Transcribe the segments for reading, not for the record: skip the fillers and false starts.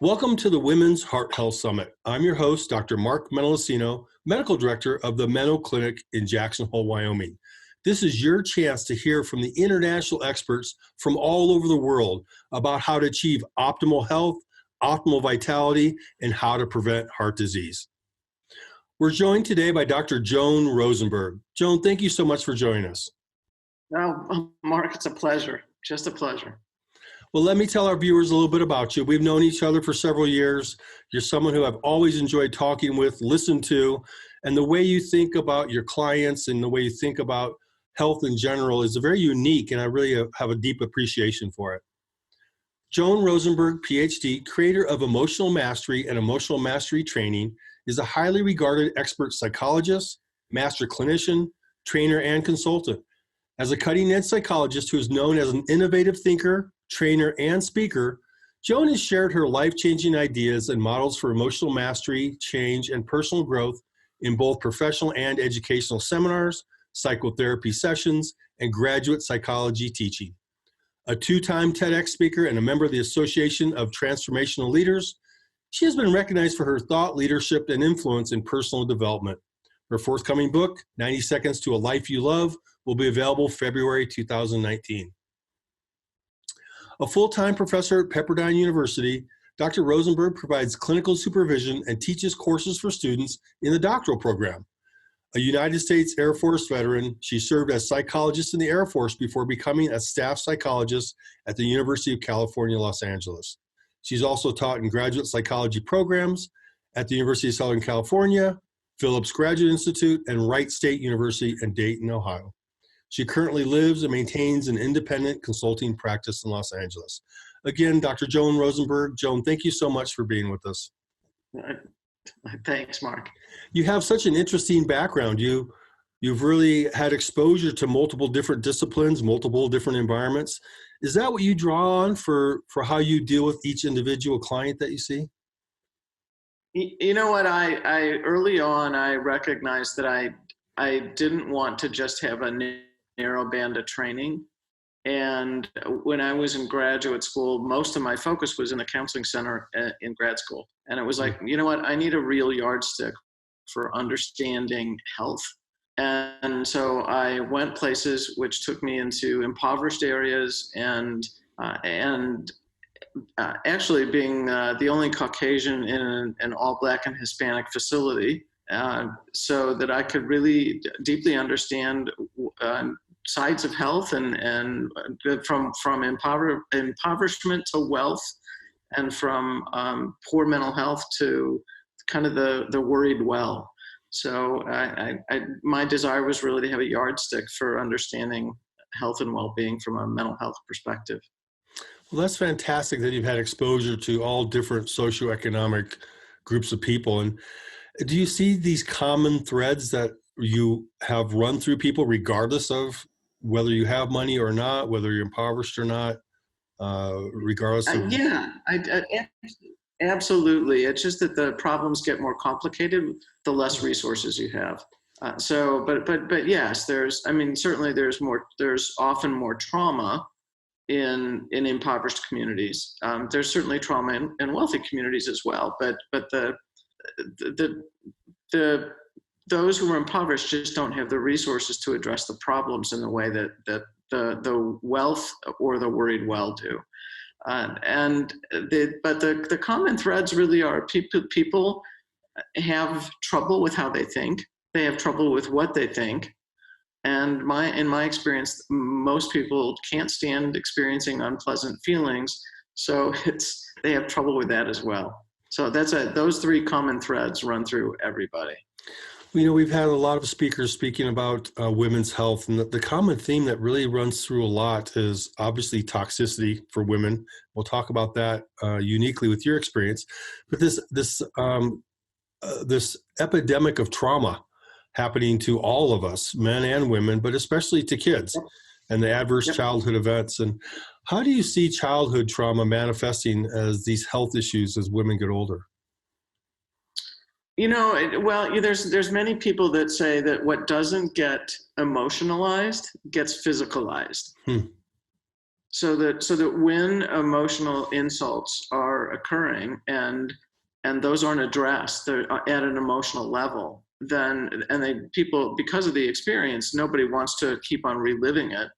Welcome to the Women's Heart Health Summit. I'm your host, Dr. Mark Menolascino, Medical Director of the Meno Clinic in Jackson Hole, Wyoming. This is your chance to hear from the international experts from all over the world about how to achieve optimal health, optimal vitality, and how to prevent heart disease. We're joined today by Dr. Joan Rosenberg. Joan, thank you so much for joining us. Oh, Mark, it's a pleasure. Just a pleasure. Well, let me tell our viewers a little bit about you. We've known each other for several years. You're someone who I've always enjoyed talking with, listened to, and the way you think about your clients and the way you think about health in general is very unique, and I really have a deep appreciation for it. Joan Rosenberg, PhD, creator of Emotional Mastery and Emotional Mastery Training, is a highly regarded expert psychologist, master clinician, trainer, and consultant. As a cutting-edge psychologist who is known as an innovative thinker, trainer, and speaker, Joan has shared her life-changing ideas and models for emotional mastery, change, and personal growth in both professional and educational seminars, psychotherapy sessions, and graduate psychology teaching. A two-time TEDx speaker and a member of the Association of Transformational Leaders, she has been recognized for her thought, leadership, and influence in personal development. Her forthcoming book, 90 Seconds to a Life You Love, will be available February 2019. A full-time professor at Pepperdine University, Dr. Rosenberg provides clinical supervision and teaches courses for students in the doctoral program. A United States Air Force veteran, she served as psychologist in the Air Force before becoming a staff psychologist at the University of California, Los Angeles. She's also taught in graduate psychology programs at the University of Southern California, Phillips Graduate Institute, and Wright State University in Dayton, Ohio. She currently lives and maintains an independent consulting practice in Los Angeles. Again, Dr. Joan Rosenberg. Joan, thank you so much for being with us. Thanks, Mark. You have such an interesting background. You've really had exposure to multiple different disciplines, multiple different environments. Is that what you draw on for how you deal with each individual client that you see? You know what? I early on, I recognized that I didn't want to just have a narrow band of training. And when I was in graduate school, most of my focus was in the counseling center in grad school. And it was like, you know what? I need a real yardstick for understanding health. And so I went places which took me into impoverished areas and actually being the only Caucasian in an all Black and Hispanic facility, so that I could really deeply understand sides of health and from impoverishment to wealth, and from poor mental health to kind of the worried well. So my desire was really to have a yardstick for understanding health and well-being from a mental health perspective. Well, that's fantastic that you've had exposure to all different socioeconomic groups of people. And do you see these common threads that you have run through people regardless of whether you have money or not, whether you're impoverished or not, regardless of... Yeah, absolutely. It's just that the problems get more complicated the less resources you have. But yes, certainly there's often more trauma in impoverished communities. There's certainly trauma in wealthy communities as well, but those who are impoverished just don't have the resources to address the problems in the way that the wealth or the worried well do. But the common threads really are people have trouble with how they think. They have trouble with what they think. And in my experience, most people can't stand experiencing unpleasant feelings. So they have trouble with that as well. So those three common threads run through everybody. We've had a lot of speakers speaking about women's health, and the common theme that really runs through a lot is obviously toxicity for women. We'll talk about that uniquely with your experience, but this epidemic of trauma happening to all of us, men and women, but especially to kids, and the adverse childhood events. And how do you see childhood trauma manifesting as these health issues as women get older? There's many people that say that what doesn't get emotionalized gets physicalized. so that when emotional insults are occurring and those aren't addressed, they're at an emotional level, then people, because of the experience, nobody wants to keep on reliving it.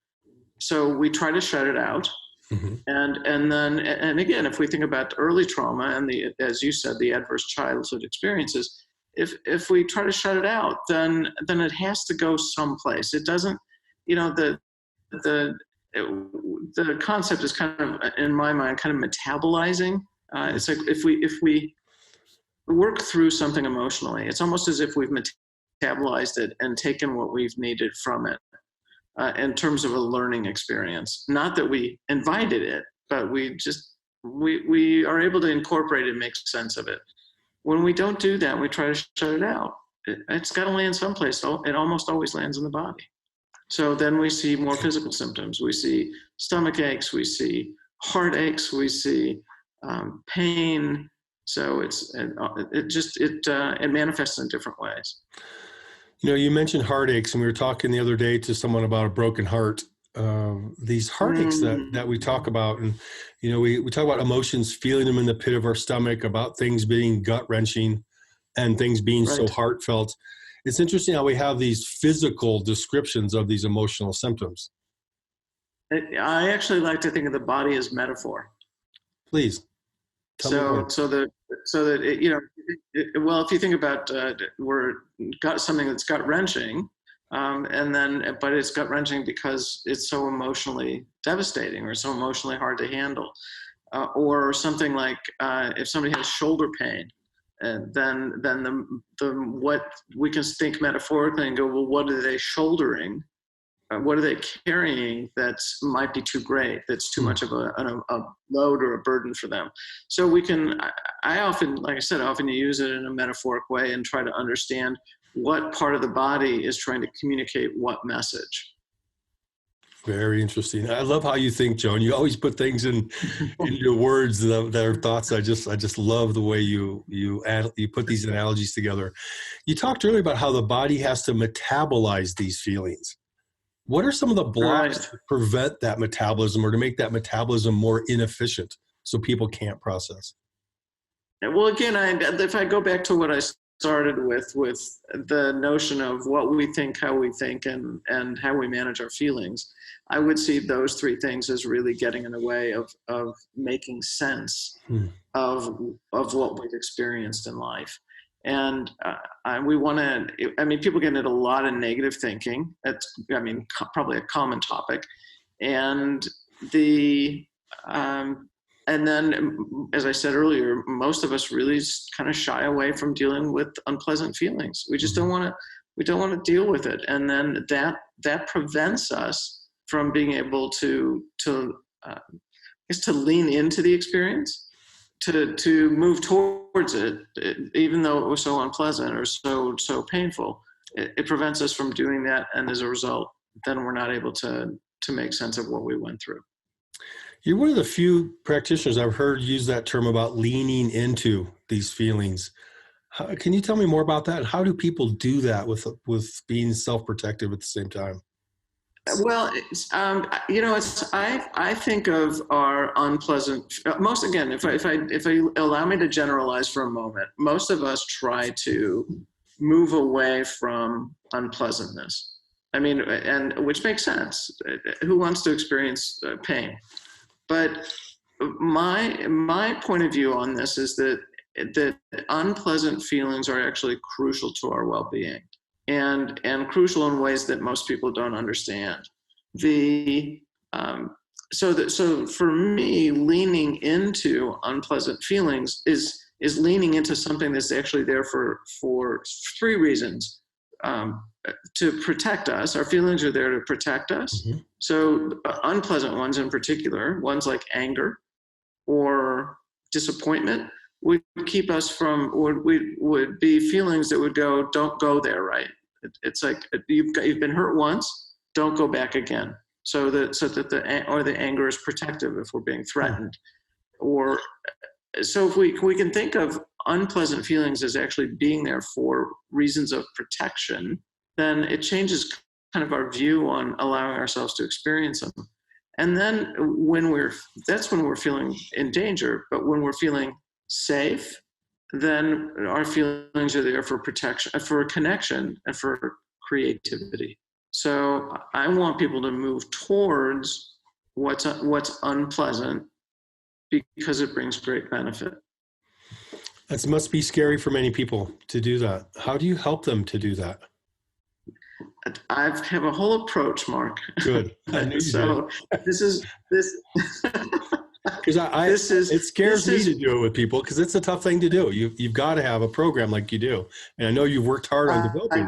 So we try to shut it out. Mm-hmm. And again, if we think about early trauma and as you said, the adverse childhood experiences, if we try to shut it out, then it has to go someplace. It doesn't, the concept is kind of, in my mind, kind of metabolizing. It's like if we work through something emotionally, it's almost as if we've metabolized it and taken what we've needed from it. In terms of a learning experience, not that we invited it, but we are able to incorporate it and make sense of it. When we don't do that, we try to shut it out. It's got to land someplace. It almost always lands in the body. So then we see more physical symptoms. We see stomach aches. We see heartaches. We see pain. So it manifests in different ways. You mentioned heartaches, and we were talking the other day to someone about a broken heart. These heartaches that we talk about, and we talk about emotions, feeling them in the pit of our stomach, about things being gut-wrenching and things being so heartfelt. It's interesting how we have these physical descriptions of these emotional symptoms. I actually like to think of the body as metaphor. Please. Well, if you think about we're got something that's gut wrenching, but it's gut wrenching because it's so emotionally devastating or so emotionally hard to handle, or something like if somebody has shoulder pain, then what we can think metaphorically and go, well, what are they shouldering? What are they carrying that might be too great, that's too much of a load or a burden for them? So I often use it in a metaphoric way and try to understand what part of the body is trying to communicate what message. Very interesting. I love how you think, Joan. You always put things in your words that are thoughts. I just love the way you put these analogies together. You talked earlier about how the body has to metabolize these feelings. What are some of the blocks to prevent that metabolism or to make that metabolism more inefficient so people can't process? Well, again, if I go back to what I started with the notion of what we think, how we think, and how we manage our feelings, I would see those three things as really getting in the way of making sense of what we've experienced in life. And we want to, people get into a lot of negative thinking. That's, probably a common topic. And and then, as I said earlier, most of us really kind of shy away from dealing with unpleasant feelings. We just don't want to deal with it. And then that prevents us from being able to lean into the experience, to move towards it, even though it was so unpleasant or so painful. It prevents us from doing that, and as a result, then we're not able to make sense of what we went through. You're one of the few practitioners I've heard use that term about leaning into these feelings. Can you tell me more about that? How do people do that with being self-protective at the same time? Well, I think of our unpleasant, if I allow me to generalize for a moment, most of us try to move away from unpleasantness. And which makes sense. Who wants to experience pain? But my point of view on this is that unpleasant feelings are actually crucial to our well-being. And crucial in ways that most people don't understand. So for me, leaning into unpleasant feelings is leaning into something that's actually there for three reasons. To protect us. Our feelings are there to protect us. Mm-hmm. So unpleasant ones in particular, ones like anger or disappointment, would keep us from, or would be feelings that would go, don't go there, right? It's like you've been hurt once, don't go back again. So that the anger is protective if we're being threatened. Or so if we can think of unpleasant feelings as actually being there for reasons of protection, then it changes kind of our view on allowing ourselves to experience them. And then that's when we're feeling in danger. But when we're feeling safe, then our feelings are there for protection, for connection, and for creativity. So I want people to move towards what's unpleasant because it brings great benefit. That must be scary for many people to do that. How do you help them to do that? I have a whole approach, Mark. Good. I knew you so did. this. Because it scares me to do it with people because it's a tough thing to do. You've got to have a program like you do, and I know you've worked hard on developing.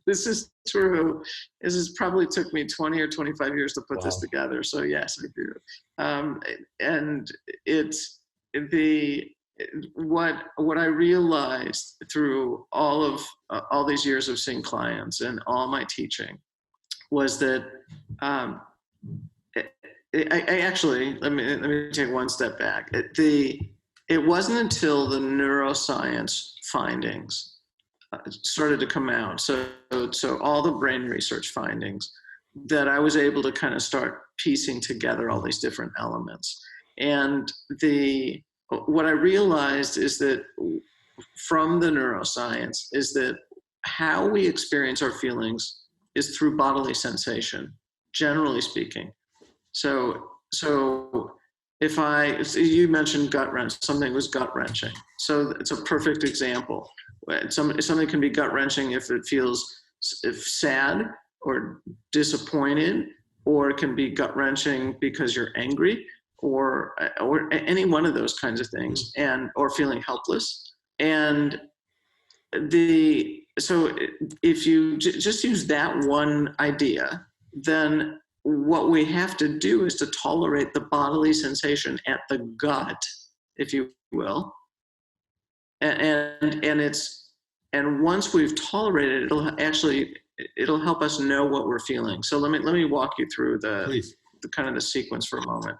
This is true. This is probably took me 20 or 25 years to put this together. So yes, I do. And it's what I realized through all these years of seeing clients and all my teaching was that I actually let me take one step back. It wasn't until the neuroscience findings started to come out, so all the brain research findings, that I was able to kind of start piecing together all these different elements. And what I realized is that from the neuroscience is that how we experience our feelings is through bodily sensation, generally speaking. So if you mentioned gut wrench, something was gut wrenching. So it's a perfect example. Something can be gut wrenching if it feels sad or disappointed, or it can be gut wrenching because you're angry, or any one of those kinds of things, or feeling helpless. And so if you just use that one idea, then what we have to do is to tolerate the bodily sensation at the gut, if you will. And once we've tolerated it, it'll help us know what we're feeling. So let me walk you through the kind of the sequence for a moment.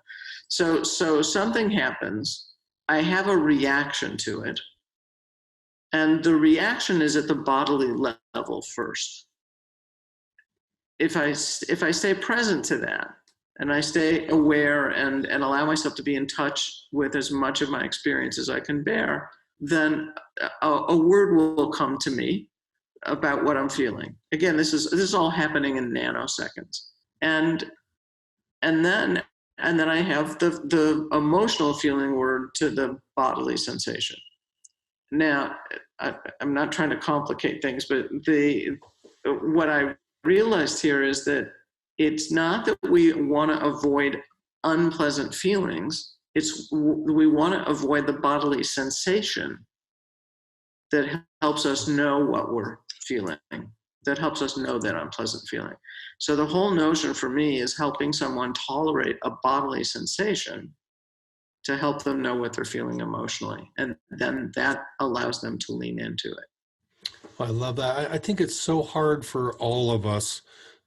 So something happens, I have a reaction to it, and the reaction is at the bodily level first. If I stay present to that, and I stay aware and allow myself to be in touch with as much of my experience as I can bear, then a word will come to me about what I'm feeling. Again, this is all happening in nanoseconds. And then I have the emotional feeling word to the bodily sensation. Now, I'm not trying to complicate things, but what I realized here is that it's not that we want to avoid unpleasant feelings. We want to avoid the bodily sensation that helps us know what we're feeling, that helps us know that unpleasant feeling. So the whole notion for me is helping someone tolerate a bodily sensation to help them know what they're feeling emotionally. And then that allows them to lean into it. I love that. I think it's so hard for all of us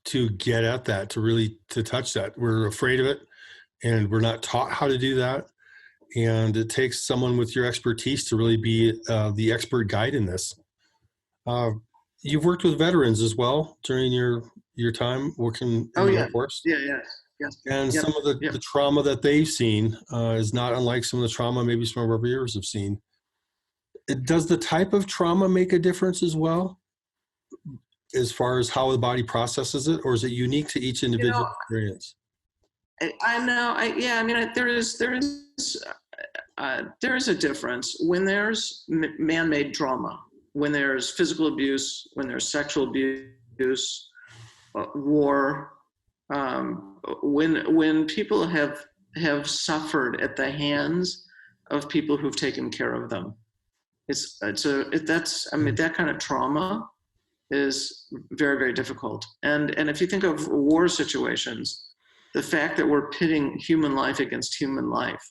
to get at that, to touch that. We're afraid of it, and we're not taught how to do that. And it takes someone with your expertise to really be the expert guide in this. You've worked with veterans as well during your time working in the Air Force. Yes. And some of the trauma that they've seen is not unlike some of the trauma maybe some of our viewers have seen. Does the type of trauma make a difference as well, as far as how the body processes it, or is it unique to each individual experience? I know. There is a difference when there's man-made trauma, when there's physical abuse, when there's sexual abuse, war, when people have suffered at the hands of people who've taken care of them. That kind of trauma is very, very difficult. And if you think of war situations, the fact that we're pitting human life against human life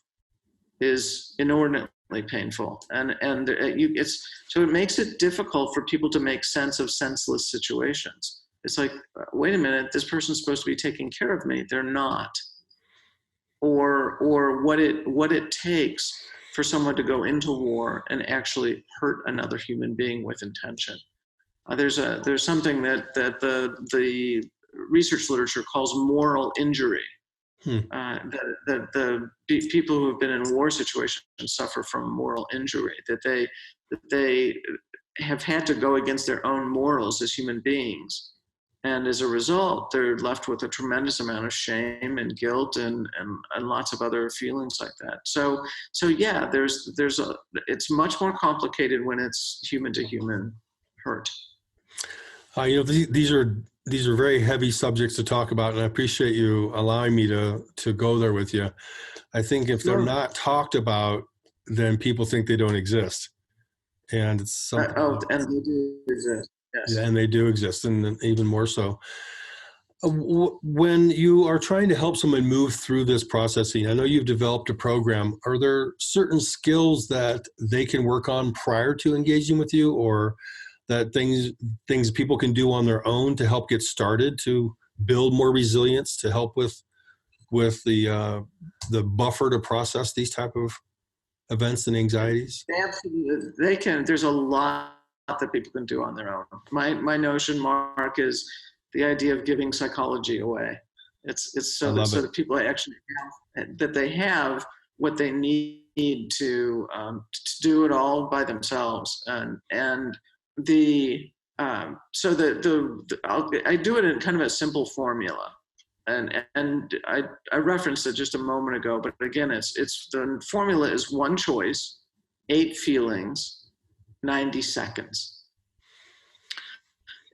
is inordinately painful. So it makes it difficult for people to make sense of senseless situations. It's like, wait a minute, this person's supposed to be taking care of me. They're not. Or what it takes for someone to go into war and actually hurt another human being with intention. There's something that the research literature calls moral injury. The people who have been in war situations suffer from moral injury, that they have had to go against their own morals as human beings. And as a result, they're left with a tremendous amount of shame and guilt and lots of other feelings like that. So yeah, it's much more complicated when it's human to human hurt. These are very heavy subjects to talk about, and I appreciate you allowing me to go there with you. I think if they're not talked about, then people think they don't exist, and it's something. And they do exist. Yes. Yeah, and they do exist, and even more so. When you are trying to help someone move through this processing, I know you've developed a program. Are there certain skills that they can work on prior to engaging with you, or that things people can do on their own to help get started, to build more resilience, to help with the buffer to process these type of events and anxieties? Absolutely, they can. There's a lot that people can do on their own. My notion, Mark, is the idea of giving psychology away. It's so that people actually have what they need to do it all by themselves. And I do it in kind of a simple formula, and I referenced it just a moment ago. But again, it's the formula is 1 choice, 8 feelings, 90 seconds.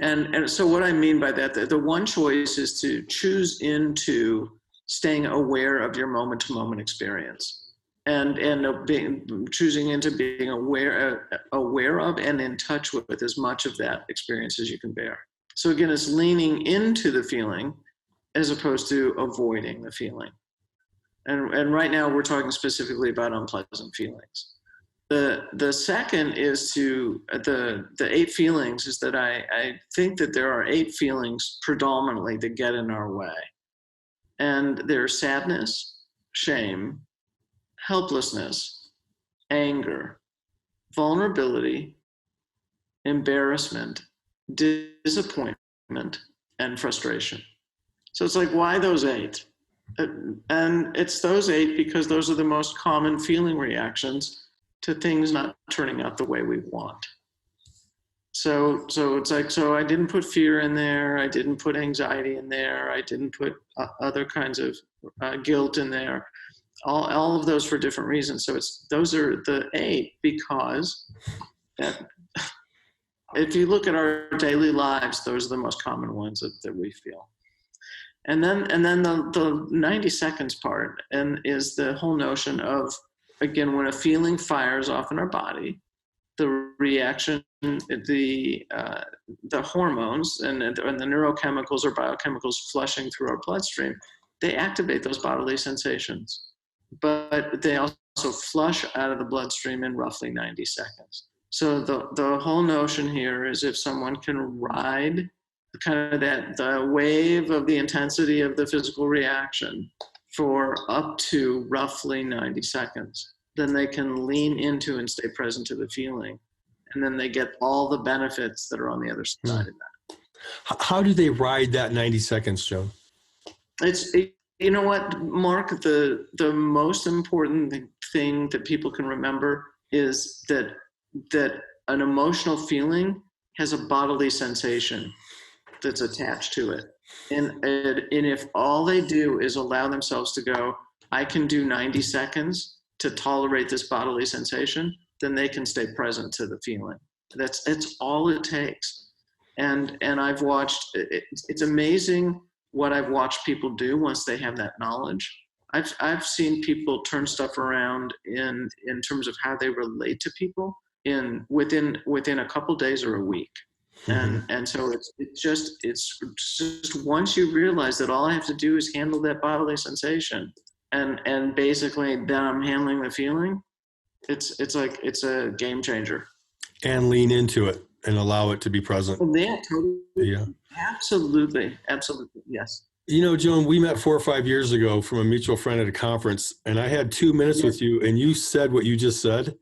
And so what I mean by that, the 1 choice is to choose into staying aware of your moment-to-moment experience, and choosing into being aware of and in touch with as much of that experience as you can bear. So again, it's leaning into the feeling as opposed to avoiding the feeling. And right now we're talking specifically about unpleasant feelings. The second is to the 8 feelings is that I think that there are 8 feelings predominantly that get in our way. And they're sadness, shame, helplessness, anger, vulnerability, embarrassment, disappointment, and frustration. So it's like, why those 8? And it's those 8 because those are the most common feeling reactions to things not turning out the way we want. So it's like, so I didn't put fear in there. I didn't put anxiety in there. I didn't put other kinds of guilt in there. All of those for different reasons. So those are the 8 because if you look at our daily lives, those are the most common ones that we feel. And then the 90 seconds part is the whole notion of, again, when a feeling fires off in our body, the reaction, the hormones and the neurochemicals or biochemicals flushing through our bloodstream, they activate those bodily sensations, but they also flush out of the bloodstream in roughly 90 seconds. So the whole notion here is if someone can ride kind of the wave of the intensity of the physical reaction for up to roughly 90 seconds, then they can lean into and stay present to the feeling. And then they get all the benefits that are on the other side of that. How do they ride that 90 seconds, Joan? You know what, Mark, the most important thing that people can remember is that an emotional feeling has a bodily sensation that's attached to it. And if all they do is allow themselves to go, I can do 90 seconds to tolerate this bodily sensation, then they can stay present to the feeling. That's all it takes. And I've watched, it's amazing what I've watched people do once they have that knowledge. I've seen people turn stuff around in terms of how they relate to people within a couple days or a week. And so it's just once you realize that all I have to do is handle that bodily sensation and basically then I'm handling the feeling, it's like it's a game changer. And lean into it and allow it to be present. Yeah, totally. Yeah. Absolutely, yes. You know, Joan, we met 4 or 5 years ago from a mutual friend at a conference, and I had 2 minutes with you, and you said what you just said.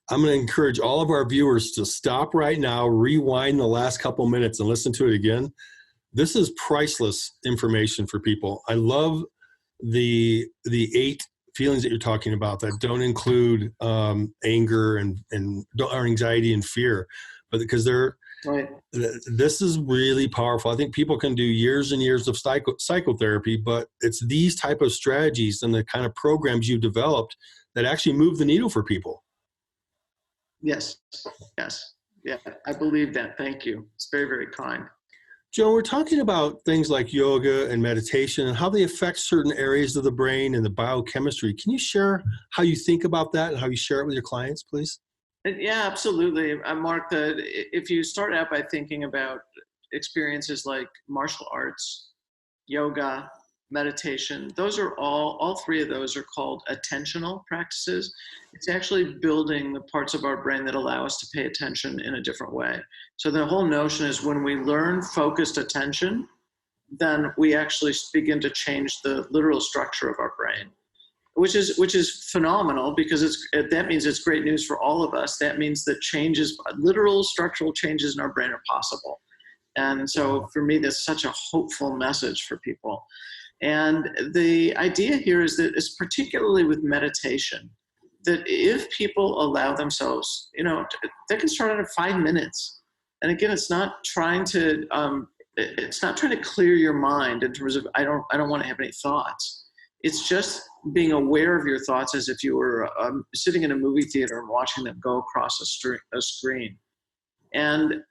I'm going to encourage all of our viewers to stop right now, rewind the last couple minutes, and listen to it again. This is priceless information for people. I love the 8 feelings that you're talking about that don't include anger and or anxiety and fear, but because they're Right. this is really powerful. I think people can do years and years of psychotherapy, but it's these type of strategies and the kind of programs you've developed that actually move the needle for people. Yes. Yes. Yeah, I believe that. Thank you. It's very, very kind. Joan, we're talking about things like yoga and meditation and how they affect certain areas of the brain and the biochemistry. Can you share how you think about that and how you share it with your clients, please? Yeah, absolutely. Mark, if you start out by thinking about experiences like martial arts, yoga, meditation, those are all 3 of those are called attentional practices. It's actually building the parts of our brain that allow us to pay attention in a different way. So the whole notion is when we learn focused attention, then we actually begin to change the literal structure of our brain, which is phenomenal, because that means it's great news for all of us. That means that literal structural changes in our brain are possible. And so for me, that's such a hopeful message for people. And the idea here is that, it's particularly with meditation, that if people allow themselves, they can start out at 5 minutes. And again, it's not trying to clear your mind in terms of, I don't want to have any thoughts. It's just being aware of your thoughts as if you were sitting in a movie theater and watching them go across a screen. And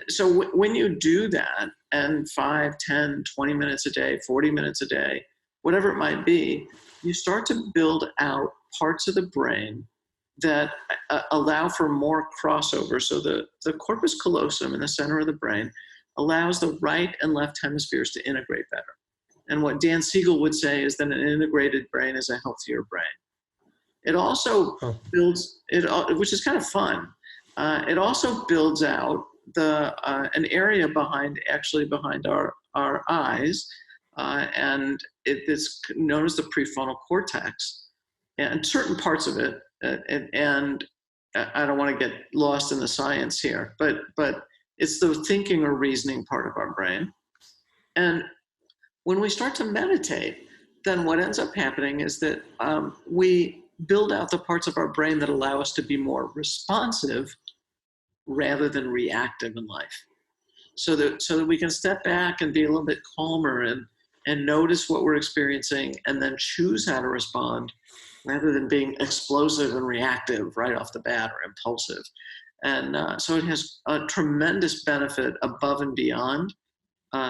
so when you do that, and 5, 10, 20 minutes a day, 40 minutes a day, whatever it might be, you start to build out parts of the brain that allow for more crossover. So the corpus callosum in the center of the brain allows the right and left hemispheres to integrate better. And what Dan Siegel would say is that an integrated brain is a healthier brain. It also builds, which is kind of fun, it also builds out an area behind our eyes, and it's known as the prefrontal cortex, and certain parts of it, and I don't want to get lost in the science here, but it's the thinking or reasoning part of our brain. And when we start to meditate, then what ends up happening is that we build out the parts of our brain that allow us to be more responsive rather than reactive in life. So that we can step back and be a little bit calmer and notice what we're experiencing, and then choose how to respond rather than being explosive and reactive right off the bat, or impulsive. And so it has a tremendous benefit above and beyond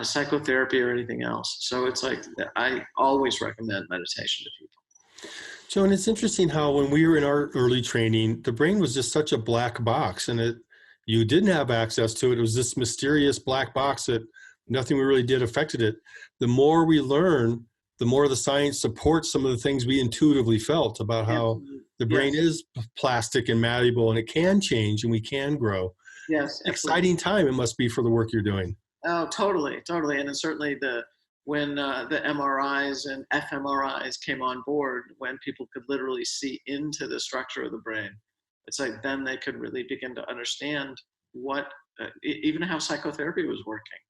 psychotherapy or anything else. So it's like, I always recommend meditation to people. Joan, it's interesting how when we were in our early training, the brain was just such a black box, and you didn't have access to it. It was this mysterious black box that nothing we really did affected it. The more we learn, the more the science supports some of the things we intuitively felt about how the brain is plastic and malleable, and it can change and we can grow. Yes. Exciting time it must be for the work you're doing. Oh, totally. And it's certainly when the MRIs and fMRIs came on board, when people could literally see into the structure of the brain, it's like then they could really begin to understand even how psychotherapy was working.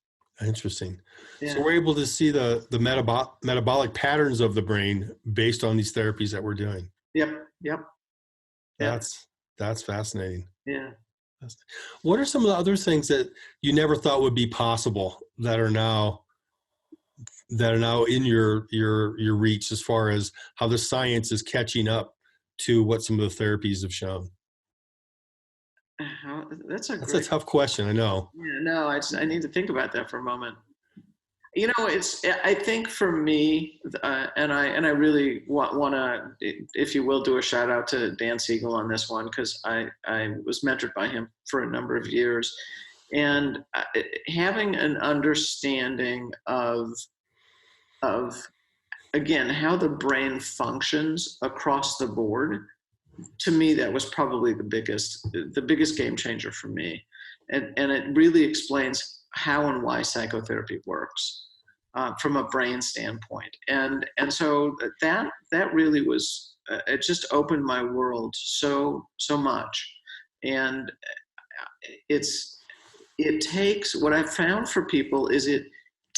Interesting. Yeah. So we're able to see the metabolic patterns of the brain based on these therapies that we're doing. Yep. That's fascinating. Yeah. What are some of the other things that you never thought would be possible that are now in your reach, as far as how the science is catching up to what some of the therapies have shown? That's a tough question. I know. Yeah, no, I need to think about that for a moment. I think for me, and I really want to, if you will, do a shout out to Dan Siegel on this one, because I was mentored by him for a number of years, and having an understanding of again how the brain functions across the board. To me, that was probably the biggest game changer for me, and it really explains how and why psychotherapy works from a brain standpoint, and so that really was it just opened my world so much, and it takes, what I found for people is it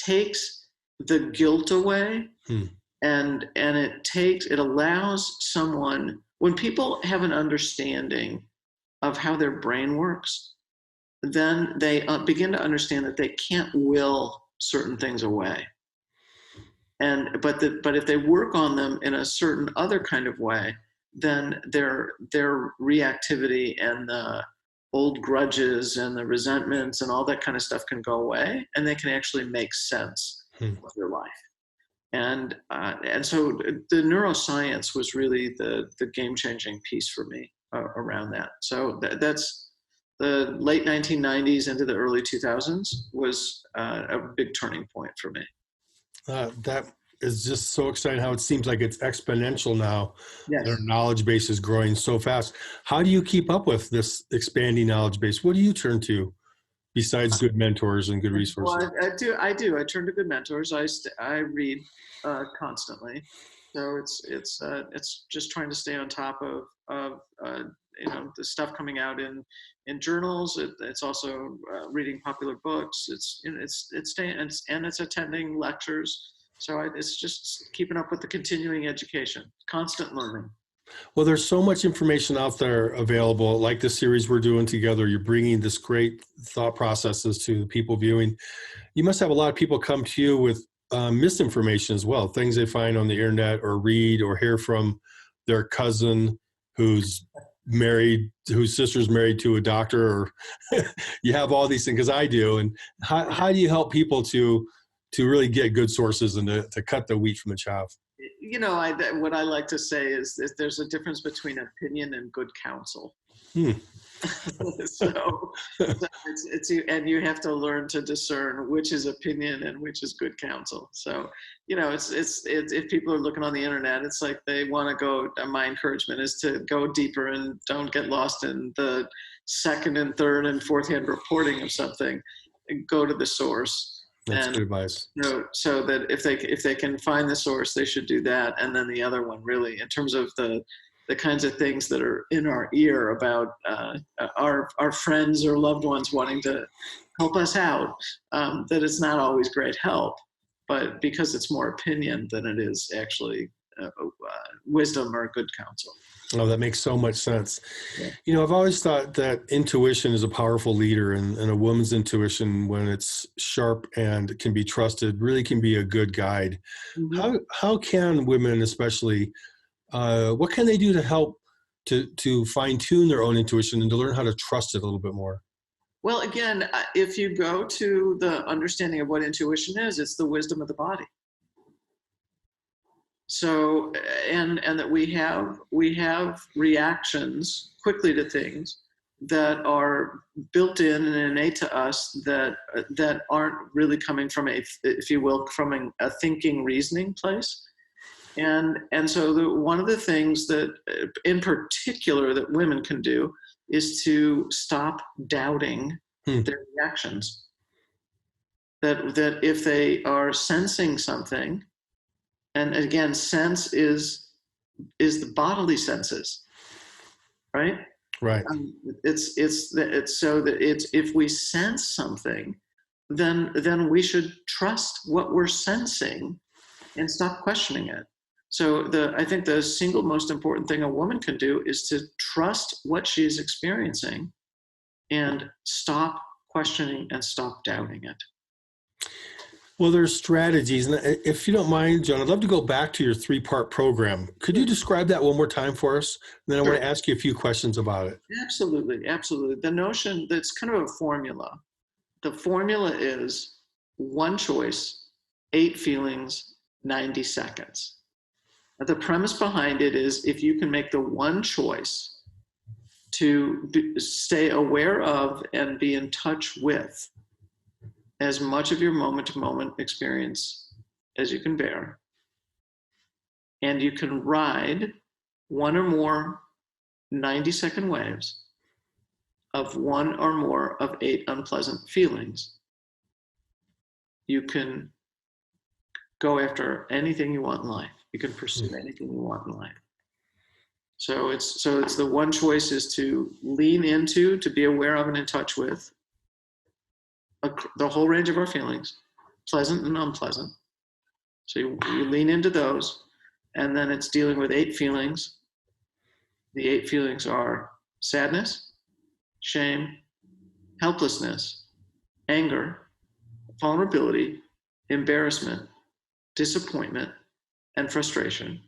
takes the guilt away, and it allows someone, when people have an understanding of how their brain works, then they begin to understand that they can't will certain things away. But if they work on them in a certain other kind of way, then their reactivity and the old grudges and the resentments and all that kind of stuff can go away, and they can actually make sense of their life. And so the neuroscience was really the game-changing piece for me around that. So that's the late 1990s into the early 2000s was a big turning point for me. That is just so exciting how it seems like it's exponential now. Yes. Their knowledge base is growing so fast. How do you keep up with this expanding knowledge base? What do you turn to besides good mentors and good resources? Well, I do. I turn to good mentors. I read constantly. So it's just trying to stay on top of the stuff coming out in journals. It's also reading popular books. It's attending lectures. So it's just keeping up with the continuing education, constant learning. Well, there's so much information out there available, like the series we're doing together. You're bringing this great thought processes to the people viewing. You must have a lot of people come to you with misinformation as well, things they find on the internet or read or hear from their cousin who's married, whose sister's married to a doctor, or you have all these things, because I do. And how do you help people to really get good sources and to cut the wheat from the chaff? What I like to say is that there's a difference between opinion and good counsel. So and you have to learn to discern which is opinion and which is good counsel. So, it's if people are looking on the internet, it's like they want to go, my encouragement is to go deeper and don't get lost in the second and third and fourth hand reporting of something. Go to the source. That's good advice. So that if they can find the source, they should do that. And then the other one, really, in terms of the kinds of things that are in our ear about our friends or loved ones wanting to help us out, that it's not always great help, but because it's more opinion than it is actually wisdom or good counsel. Oh, that makes so much sense. Yeah. I've always thought that intuition is a powerful leader, and a woman's intuition, when it's sharp and can be trusted, really can be a good guide. Mm-hmm. How can women, especially, what can they do to help to fine-tune their own intuition and to learn how to trust it a little bit more? Well, again, if you go to the understanding of what intuition is, it's the wisdom of the body. So, and that we have reactions quickly to things that are built in and innate to us that aren't really coming from if you will, from a thinking, reasoning place. And so one of the things that, in particular, that women can do is to stop doubting their reactions. That if they are sensing something, and again, sense is the bodily senses, right? Right. It's so that if we sense something, then we should trust what we're sensing and stop questioning it. So I think the single most important thing a woman can do is to trust what she's experiencing and stop questioning and stop doubting it. Well, there's strategies. And if you don't mind, Joan, I'd love to go back to your 3-part program. Could you describe that one more time for us? And then I want to ask you a few questions about it. Absolutely. Absolutely. The notion that's kind of a formula. The formula is 1 choice, 8 feelings, 90 seconds. The premise behind it is if you can make the one choice to stay aware of and be in touch with as much of your moment-to-moment experience as you can bear, and you can ride 1 or more 90-second waves of 1 or more of 8 unpleasant feelings, you can go after anything you want in life. You can pursue anything you want in life. So it's the one choice is to lean into, to be aware of and in touch with the whole range of our feelings, pleasant and unpleasant. So you lean into those, and then it's dealing with 8 feelings. The 8 feelings are sadness, shame, helplessness, anger, vulnerability, embarrassment, disappointment, and frustration.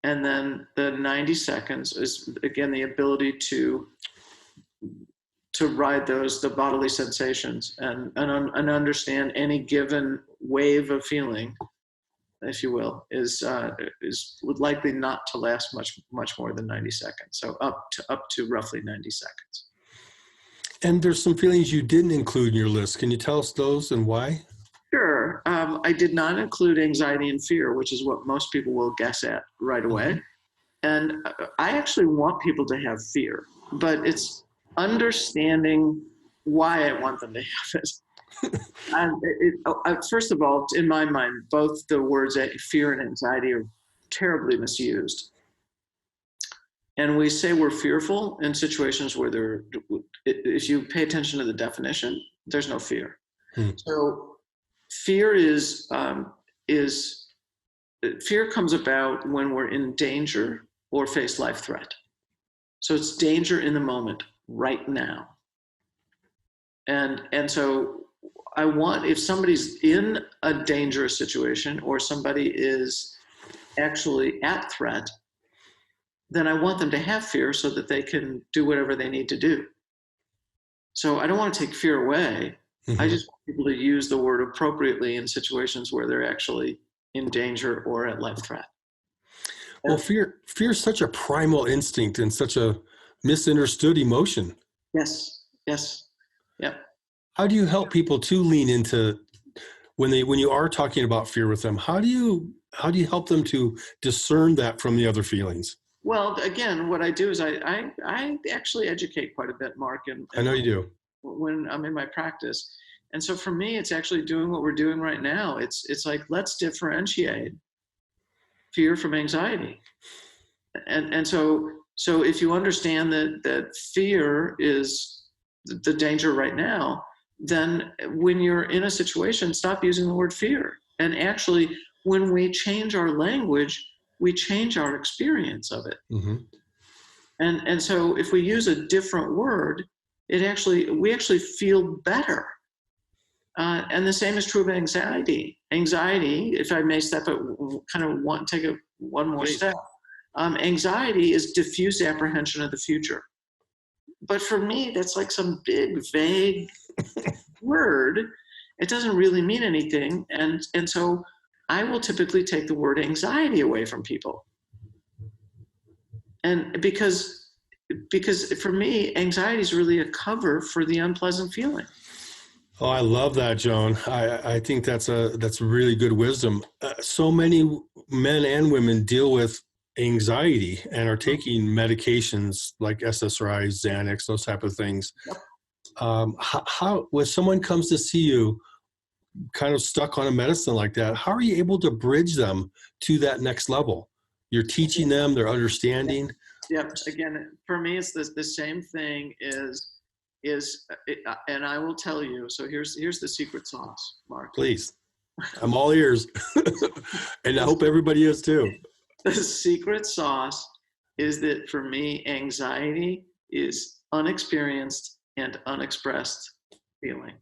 And then the 90 seconds is, again, the ability to ride the bodily sensations and understand any given wave of feeling, if you will, is likely not to last much more than 90 seconds. So up to roughly 90 seconds. And there's some feelings you didn't include in your list. Can you tell us those and why? Sure. I did not include anxiety and fear, which is what most people will guess at right away. And I actually want people to have fear, but it's understanding why I want them to have it. First of all, in my mind, both the words fear and anxiety are terribly misused. And we say we're fearful in situations where if you pay attention to the definition, there's no fear. So fear fear comes about when we're in danger or face life threat. So it's danger in the moment, right now. And so I want, if somebody's in a dangerous situation or somebody is actually at threat, then I want them to have fear so that they can do whatever they need to do. So I don't want to take fear away. I just want people to use the word appropriately in situations where they're actually in danger or at life threat. Well, fear is such a primal instinct and such a misunderstood emotion. Yes. Yeah. How do you help people to lean into when you are talking about fear with them? How do you help them to discern that from the other feelings? Well, again, what I do is I actually educate quite a bit, Mark. And I know you do. When I'm in my practice. And so for me, it's actually doing what we're doing right now. It's like, let's differentiate fear from anxiety. And so if you understand that fear is the danger right now, then when you're in a situation, stop using the word fear. And actually, when we change our language, we change our experience of it. And so if we use a different word, we actually feel better. And the same is true of anxiety. Anxiety, if I may take one more step. Anxiety is diffuse apprehension of the future. But for me, that's like some big, vague word. It doesn't really mean anything. And so I will typically take the word anxiety away from people. And because for me, anxiety is really a cover for the unpleasant feeling. Oh, I love that, Joan. I think that's really good wisdom. So many men and women deal with anxiety and are taking medications like SSRIs, Xanax, those type of things. How when someone comes to see you kind of stuck on a medicine like that, how are you able to bridge them to that next level? You're teaching them, they're understanding. Yep. Again, for me, it's the same thing and I will tell you, so here's the secret sauce, Mark. Please. I'm all ears. And I hope everybody is too. The secret sauce is that for me, anxiety is unexperienced and unexpressed feeling.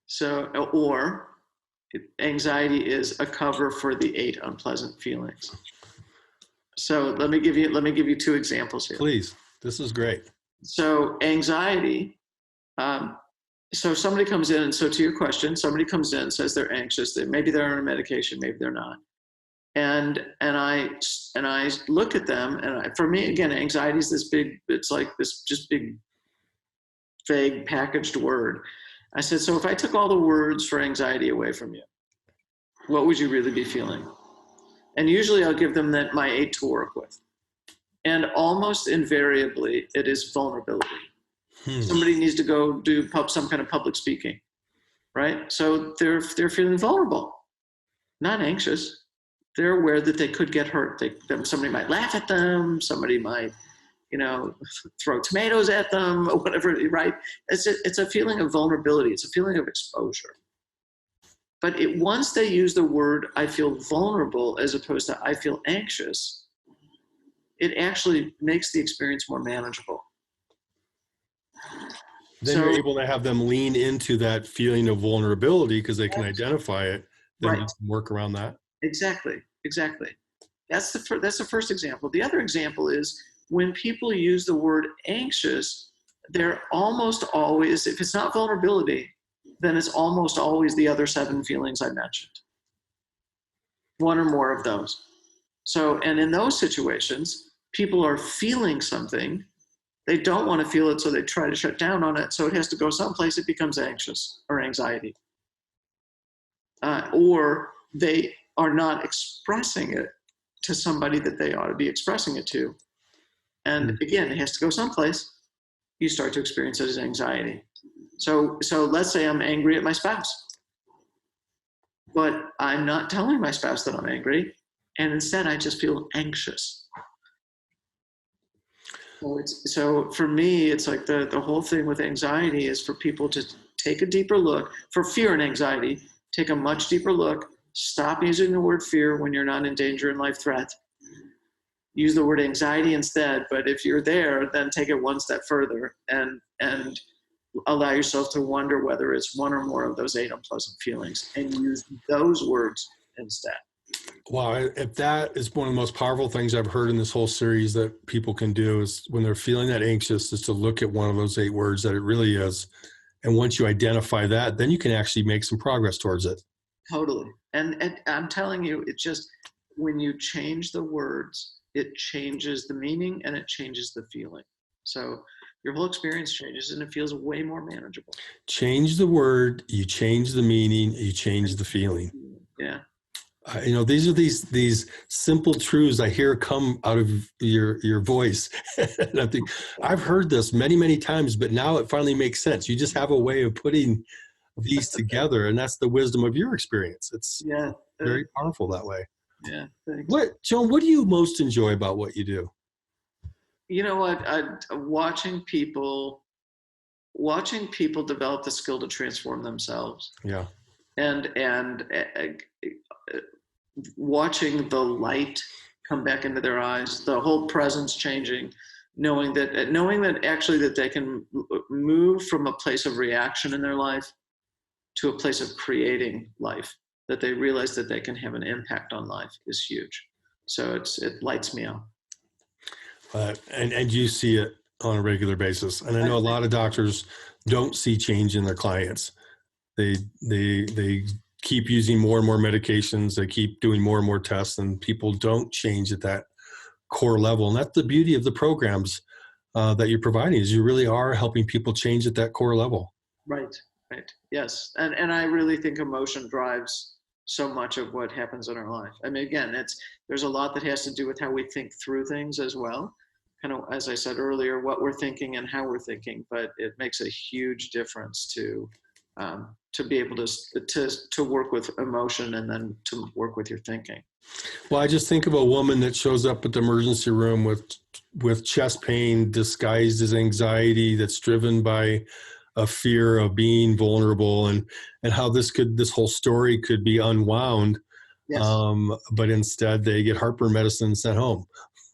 So, or anxiety is a cover for the 8 unpleasant feelings. So let me give you 2 examples here. Please. This is great. So anxiety, so somebody comes in, and so to your question, somebody comes in and says they're anxious, that maybe they're on a medication, maybe they're not. And I look at them, and for me, again, anxiety is this big, it's like this just big, vague packaged word. I said, so if I took all the words for anxiety away from you, what would you really be feeling? And usually I'll give them my 8 to work with. And almost invariably, it is vulnerability. Somebody needs to go do some kind of public speaking, right? So they're feeling vulnerable, not anxious. They're aware that they could get hurt. Somebody might laugh at them. Somebody might throw tomatoes at them or whatever, right? It's a feeling of vulnerability. It's a feeling of exposure. But once they use the word, I feel vulnerable, as opposed to I feel anxious, it actually makes the experience more manageable. Then you're able to have them lean into that feeling of vulnerability because they can identify it, then right. you can work around that. Exactly. That's the first example. The other example is when people use the word anxious, they're almost always, if it's not vulnerability, then it's almost always the other 7 feelings I mentioned. One or more of those. So, and in those situations, people are feeling something. They don't want to feel it, so they try to shut down on it. So it has to go someplace. It becomes anxious or anxiety. Or they are not expressing it to somebody that they ought to be expressing it to. And again, it has to go someplace. You start to experience it as anxiety. So let's say I'm angry at my spouse, but I'm not telling my spouse that I'm angry, and instead I just feel anxious. So for me, it's like the whole thing with anxiety is for people to take a deeper look. For fear and anxiety, take a much deeper look. Stop using the word fear when you're not in danger and life threat. Use the word anxiety instead, but if you're there, then take it one step further and allow yourself to wonder whether it's one or more of those 8 unpleasant feelings, and use those words instead. Wow, if that is one of the most powerful things I've heard in this whole series that people can do is when they're feeling that anxious, is to look at one of those 8 words that it really is. And once you identify that, then you can actually make some progress towards it. Totally. And I'm telling you, it's just when you change the words, it changes the meaning and it changes the feeling. So your whole experience changes and it feels way more manageable. Change the word, you change the meaning, you change the feeling. Yeah. These are these simple truths I hear come out of your voice. And I think I've heard this many, many times, but now it finally makes sense. You just have a way of putting these together, and that's the wisdom of your experience. It's very powerful that way. Yeah. Thanks. Joan, what do you most enjoy about what you do? You know what? Watching people develop the skill to transform themselves. Yeah. And watching the light come back into their eyes, the whole presence changing, knowing that actually that they can move from a place of reaction in their life to a place of creating life, that they realize that they can have an impact on life is huge. So it lights me up. And you see it on a regular basis. And I know a lot of doctors don't see change in their clients. They keep using more and more medications. They keep doing more and more tests, and people don't change at that core level. And that's the beauty of the programs that you're providing, is you really are helping people change at that core level. Right. Yes. And I really think emotion drives so much of what happens in our life. I mean, again, there's a lot that has to do with how we think through things as well. Kind of, as I said earlier, what we're thinking and how we're thinking, but it makes a huge difference to be able to work with emotion and then to work with your thinking. Well, I just think of a woman that shows up at the emergency room with chest pain disguised as anxiety, that's driven by a fear of being vulnerable, and how this whole story could be unwound. Yes. But instead they get heartburn medicine sent home,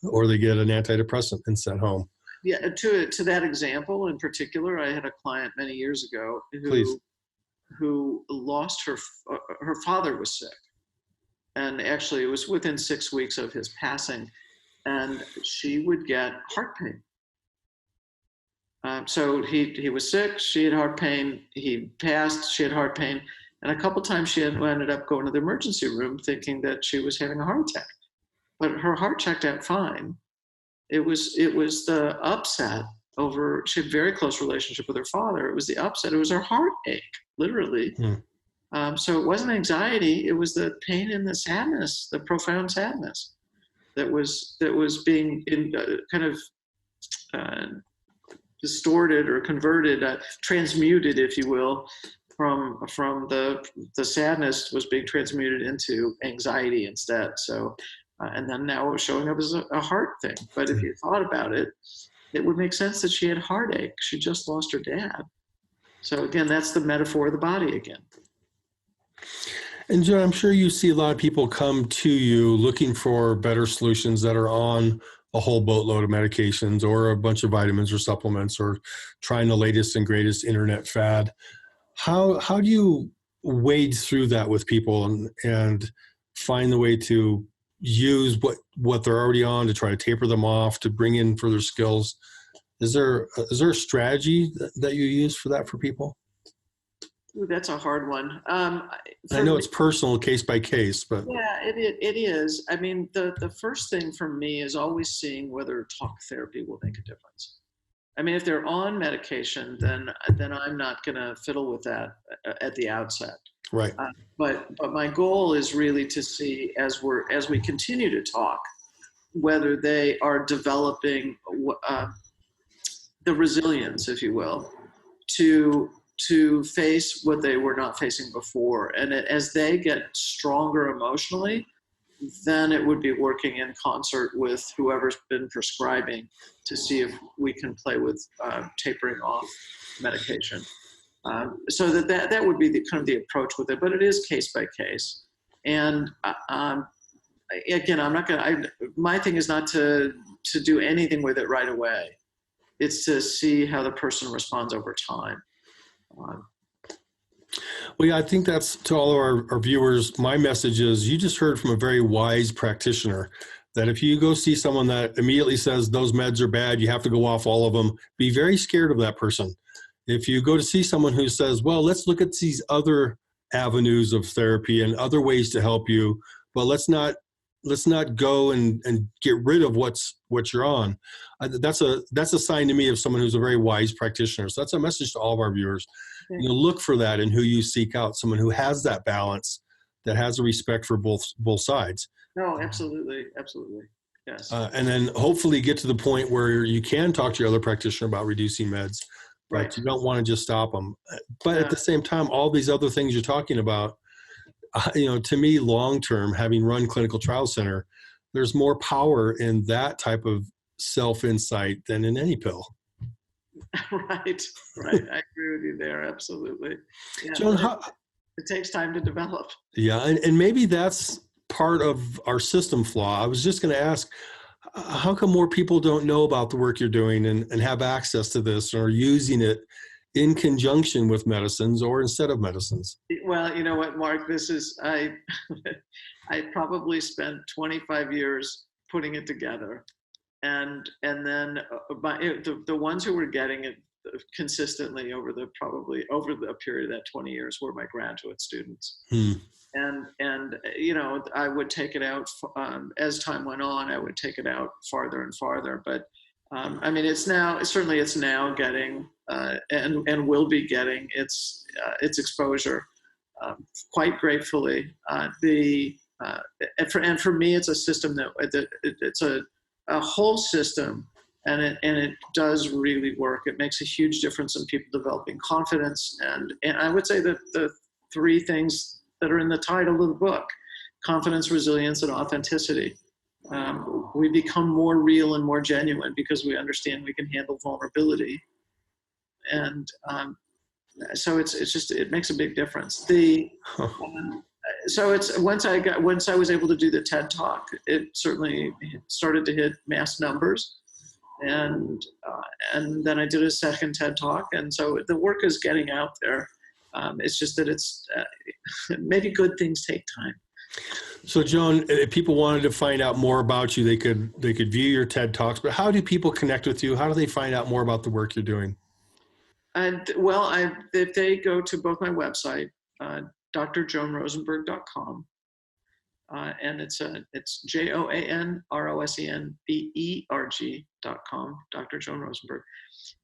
or they get an antidepressant and sent home. Yeah. To that example in particular, I had a client many years ago who lost her father was sick. And actually it was within 6 weeks of his passing, and she would get heart pain. So he was sick, she had heart pain, he passed, she had heart pain. And a couple times she ended up going to the emergency room thinking that she was having a heart attack, but her heart checked out fine. It was the upset over, she had a very close relationship with her father. It was the upset, it was her heartache, literally. So it wasn't anxiety, it was the pain and the sadness, the profound sadness that was being kind of distorted or converted, transmuted, if you will, from the sadness was being transmuted into anxiety instead. So And then now it was showing up as a heart thing. But if you thought about it, it would make sense that she had heartache. She just lost her dad. So again, that's the metaphor of the body again. And Joan, I'm sure you see a lot of people come to you looking for better solutions that are on a whole boatload of medications or a bunch of vitamins or supplements or trying the latest and greatest internet fad. How do you wade through that with people and find the way to use what they're already on to try to taper them off, to bring in further skills? Is there a strategy that you use for that for people? Ooh, that's a hard one. I know it's personal, case by case, but yeah, it is. I mean, the first thing for me is always seeing whether talk therapy will make a difference. I mean, if they're on medication, then I'm not going to fiddle with that at the outset. right. But my goal is really to see as we continue to talk, whether they are developing the resilience, if you will, to face what they were not facing before. And as they get stronger emotionally, then it would be working in concert with whoever's been prescribing to see if we can play with tapering off medication. So that would be the kind of the approach with it, but it is case by case. And again, my thing is not to do anything with it right away. It's to see how the person responds over time. Well, yeah, I think that's to all of our viewers. My message is you just heard from a very wise practitioner that if you go see someone that immediately says those meds are bad, you have to go off all of them, be very scared of that person. If you go to see someone who says, well, let's look at these other avenues of therapy and other ways to help you, but let's not go and get rid of what you're on. That's a sign to me of someone who's a very wise practitioner. So that's a message to all of our viewers. Okay. Look for that in who you seek out, someone who has that balance, that has a respect for both sides. No, absolutely. Yes. And then hopefully get to the point where you can talk to your other practitioner about reducing meds, but Right. you don't want to just stop them. But Yeah. at the same time, all these other things you're talking about, to me, long-term, having run Clinical Trial Center, there's more power in that type of self-insight than in any pill. Right. I agree with you there. Absolutely. Yeah. Joan, It takes time to develop. yeah, and maybe that's part of our system flaw. I was just going to ask, how come more people don't know about the work you're doing and have access to this or using it in conjunction with medicines or instead of medicines? Well, you know what, Mark, I probably spent 25 years putting it together. And then the ones who were getting it consistently over the period of that 20 years were my graduate students. And I would take it out as time went on. I would take it out farther and farther. But I mean, it's now getting and will be getting its exposure quite gratefully. And for me, it's a system that it's a whole system, and it does really work. It makes a huge difference in people developing confidence, and I would say that the three things that are in the title of the book: confidence, resilience, and authenticity. We become more real and more genuine because we understand we can handle vulnerability, and so it makes a big difference. So it's once I was able to do the TED Talk, it certainly started to hit mass numbers, and then I did a second TED Talk, and so the work is getting out there. It's just that it's maybe good things take time. So, Joan, if people wanted to find out more about you, they could view your TED Talks. But how do people connect with you? How do they find out more about the work you're doing? And well, if they go to both my website, drjoanrosenberg.com, and it's JoanRosenberg.com, Dr. Joan Rosenberg,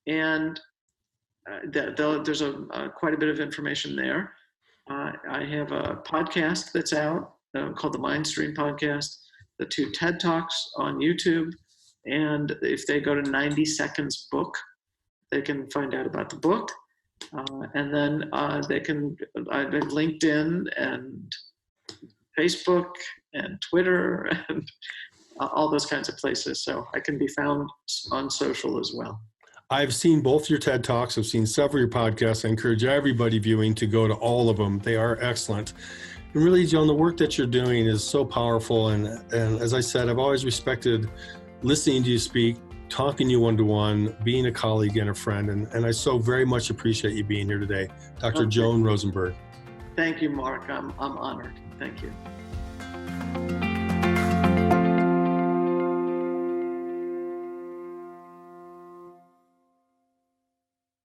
and there's quite a bit of information there. I have a podcast that's out called the Mindstream Podcast, the 2 TED Talks on YouTube, and if they go to 90 Seconds Book, they can find out about the book. And then they can, I've been LinkedIn and Facebook and Twitter and all those kinds of places. So I can be found on social as well. I've seen both your TED Talks. I've seen several of your podcasts. I encourage everybody viewing to go to all of them. They are excellent. And really, Joan, the work that you're doing is so powerful. And as I said, I've always respected listening to you speak, talking to you one-to-one, being a colleague and a friend. And I so very much appreciate you being here today. Dr. Joan Rosenberg. Thank you, Mark. I'm honored. Thank you.